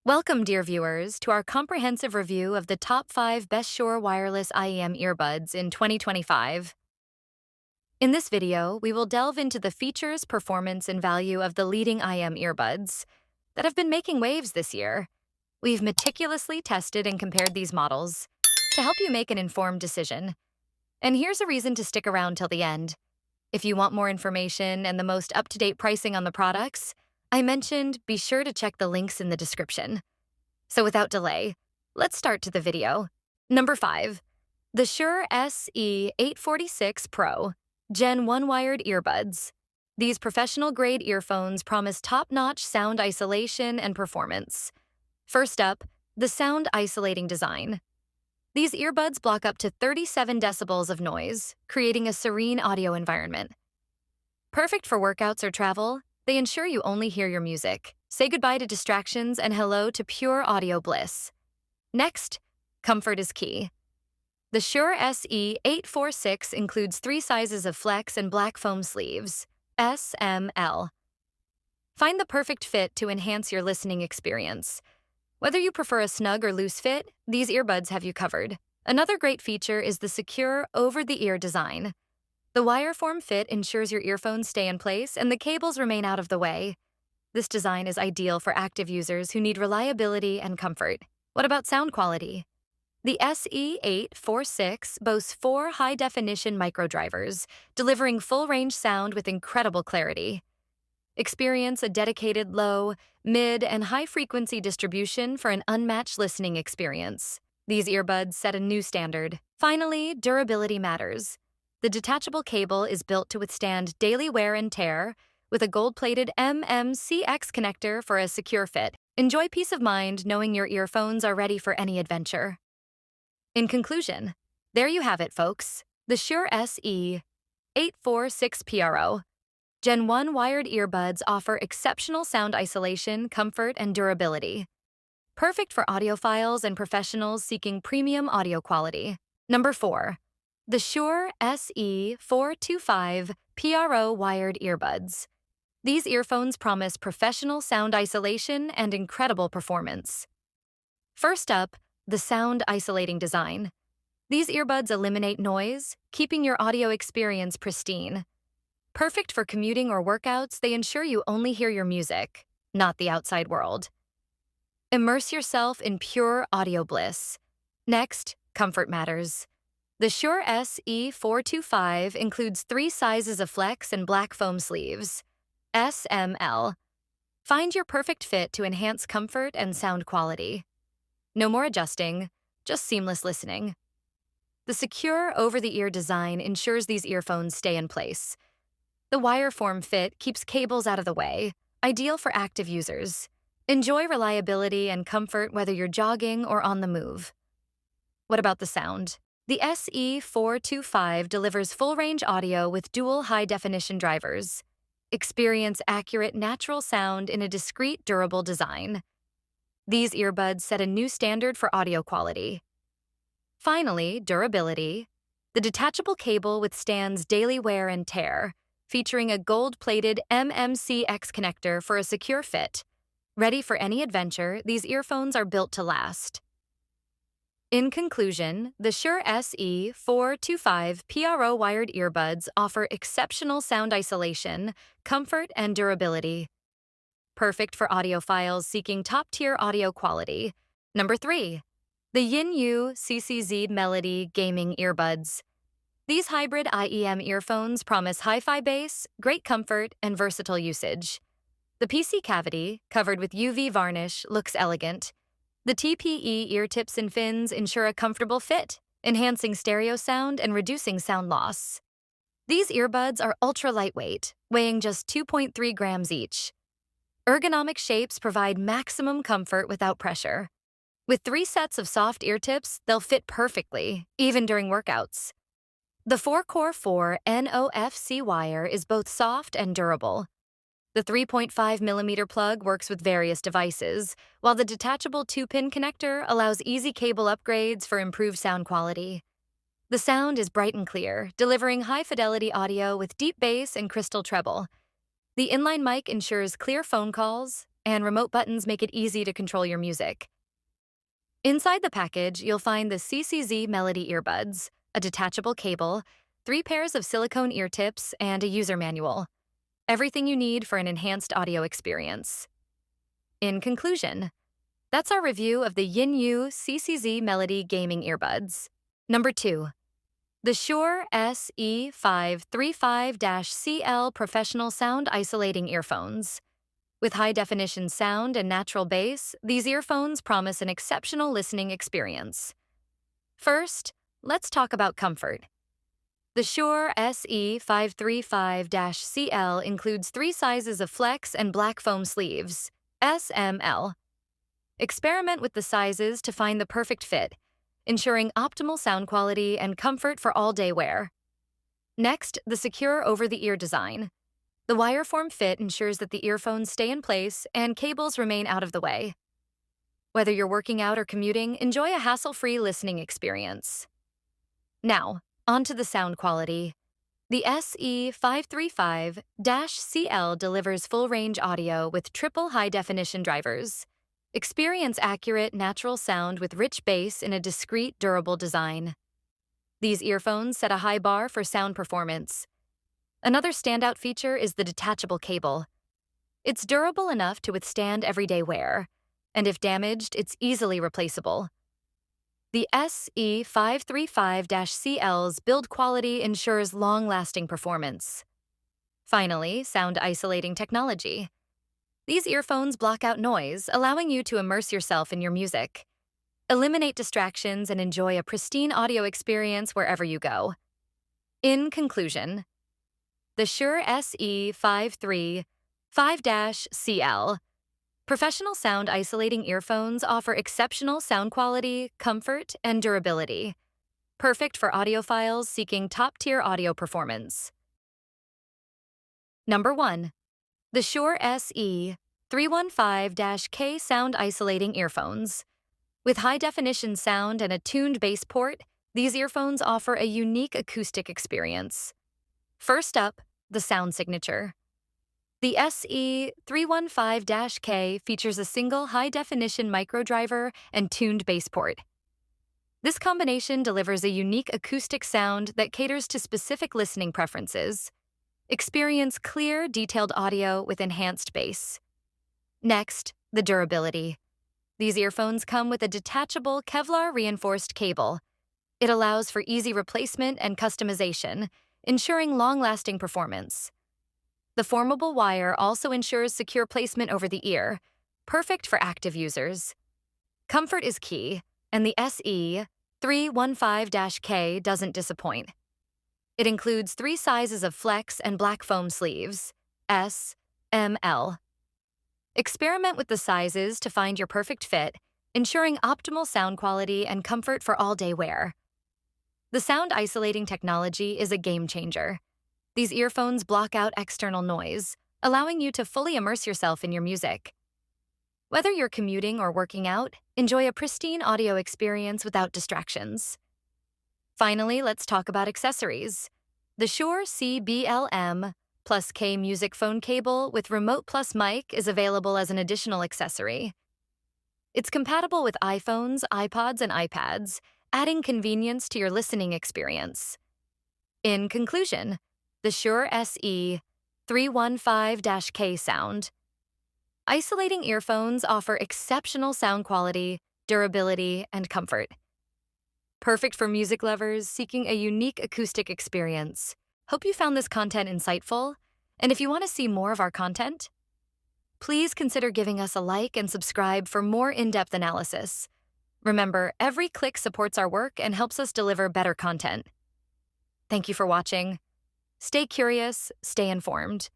Welcome, dear viewers, to our comprehensive review of the top 5 best Shure wireless IEM earbuds in 2025. In this video, we will delve into the features, performance, and value of the leading IEM earbuds that have been making waves this year. We've meticulously tested and compared these models to help you make an informed decision. And here's a reason to stick around till the end. If you want more information and the most up-to-date pricing on the products I mentioned, be sure to check the links in the description. So without delay, let's start to the video. Number 5. The Shure SE846 Pro Gen 1 Wired Earbuds. These professional-grade earphones promise top-notch sound isolation and performance. First up, the sound isolating design. These earbuds block up to 37 decibels of noise, creating a serene audio environment. Perfect for workouts or travel, they ensure you only hear your music. Say goodbye to distractions and hello to pure audio bliss. Next, comfort is key. The Shure SE846 includes 3 sizes of flex and black foam sleeves, S, M, L. Find the perfect fit to enhance your listening experience. Whether you prefer a snug or loose fit, these earbuds have you covered. Another great feature is the secure, over-the-ear design. The wire form fit ensures your earphones stay in place and the cables remain out of the way. This design is ideal for active users who need reliability and comfort. What about sound quality? The SE846 boasts 4 high-definition microdrivers, delivering full-range sound with incredible clarity. Experience a dedicated low, mid, and high-frequency distribution for an unmatched listening experience. These earbuds set a new standard. Finally, durability matters. The detachable cable is built to withstand daily wear and tear, with a gold-plated MMCX connector for a secure fit. Enjoy peace of mind knowing your earphones are ready for any adventure. In conclusion, there you have it, folks. The Shure SE846 Pro Gen 1 wired earbuds offer exceptional sound isolation, comfort, and durability. Perfect for audiophiles and professionals seeking premium audio quality. Number 4. The Shure SE425 Pro wired earbuds. These earphones promise professional sound isolation and incredible performance. First up, the sound isolating design. These earbuds eliminate noise, keeping your audio experience pristine. Perfect for commuting or workouts, they ensure you only hear your music, not the outside world. Immerse yourself in pure audio bliss. Next, comfort matters. The Shure SE425 includes 3 sizes of flex and black foam sleeves, S, M, L. Find your perfect fit to enhance comfort and sound quality. No more adjusting, just seamless listening. The secure over-the-ear design ensures these earphones stay in place. The wire form fit keeps cables out of the way, ideal for active users. Enjoy reliability and comfort whether you're jogging or on the move. What about the sound? The SE425 delivers full-range audio with dual high-definition drivers. Experience accurate, natural sound in a discreet, durable design. These earbuds set a new standard for audio quality. Finally, durability. The detachable cable withstands daily wear and tear, featuring a gold-plated MMCX connector for a secure fit. Ready for any adventure, these earphones are built to last. In conclusion, the Shure SE425 Pro wired earbuds offer exceptional sound isolation, comfort, and durability. Perfect for audiophiles seeking top-tier audio quality. Number 3. The Vjing CCZ Melody Gaming Earbuds. These hybrid IEM earphones promise hi-fi bass, great comfort, and versatile usage. The PC cavity, covered with UV varnish, looks elegant. The TPE ear tips and fins ensure a comfortable fit, enhancing stereo sound and reducing sound loss. These earbuds are ultra-lightweight, weighing just 2.3 grams each. Ergonomic shapes provide maximum comfort without pressure. With 3 sets of soft ear tips, they'll fit perfectly, even during workouts. The 4-core 4 NFC wire is both soft and durable. The 3.5mm plug works with various devices, while the detachable 2-pin connector allows easy cable upgrades for improved sound quality. The sound is bright and clear, delivering high-fidelity audio with deep bass and crystal treble. The inline mic ensures clear phone calls, and remote buttons make it easy to control your music. Inside the package, you'll find the CCZ Melody earbuds, a detachable cable, 3 pairs of silicone ear tips, and a user manual. Everything you need for an enhanced audio experience. In conclusion, that's our review of the Vjing CCZ Melody gaming earbuds. Number 2. The Shure SE846 professional sound isolating earphones. With high-definition sound and natural bass, these earphones promise an exceptional listening experience. First, let's talk about comfort. The Shure SE846 includes 3 sizes of flex and black foam sleeves, SML. Experiment with the sizes to find the perfect fit, ensuring optimal sound quality and comfort for all-day wear. Next, the secure over-the-ear design. The wire-form fit ensures that the earphones stay in place and cables remain out of the way. Whether you're working out or commuting, enjoy a hassle-free listening experience. Now, on to the sound quality. The SE846 delivers full-range audio with triple high-definition drivers. Experience accurate, natural sound with rich bass in a discreet, durable design. These earphones set a high bar for sound performance. Another standout feature is the detachable cable. It's durable enough to withstand everyday wear, and if damaged, it's easily replaceable. The SE846's build quality ensures long-lasting performance. Finally, sound isolating technology. These earphones block out noise, allowing you to immerse yourself in your music. Eliminate distractions and enjoy a pristine audio experience wherever you go. In conclusion, the Shure SE846 professional sound isolating earphones offer exceptional sound quality, comfort, and durability. Perfect for audiophiles seeking top-tier audio performance. Number 1. The Shure SE315-K sound isolating earphones. With high-definition sound and a tuned bass port, these earphones offer a unique acoustic experience. First up, the sound signature. The SE315-K features a single high-definition microdriver and tuned bass port. This combination delivers a unique acoustic sound that caters to specific listening preferences. Experience clear, detailed audio with enhanced bass. Next, the durability. These earphones come with a detachable Kevlar-reinforced cable. It allows for easy replacement and customization, ensuring long-lasting performance. The formable wire also ensures secure placement over the ear, perfect for active users. Comfort is key, and the SE315-K doesn't disappoint. It includes 3 sizes of flex and black foam sleeves, S, M, L. Experiment with the sizes to find your perfect fit, ensuring optimal sound quality and comfort for all-day wear. The sound isolating technology is a game changer. These earphones block out external noise, allowing you to fully immerse yourself in your music. Whether you're commuting or working out, enjoy a pristine audio experience without distractions. Finally, let's talk about accessories. The Shure CBLM+K music phone cable with remote plus mic is available as an additional accessory. It's compatible with iPhones, iPods, and iPads, adding convenience to your listening experience. In conclusion, the Shure SE315-K sound. Isolating earphones offer exceptional sound quality, durability, and comfort. Perfect for music lovers seeking a unique acoustic experience. Hope you found this content insightful, and if you want to see more of our content, please consider giving us a like and subscribe for more in-depth analysis. Remember, every click supports our work and helps us deliver better content. Thank you for watching. Stay curious, stay informed.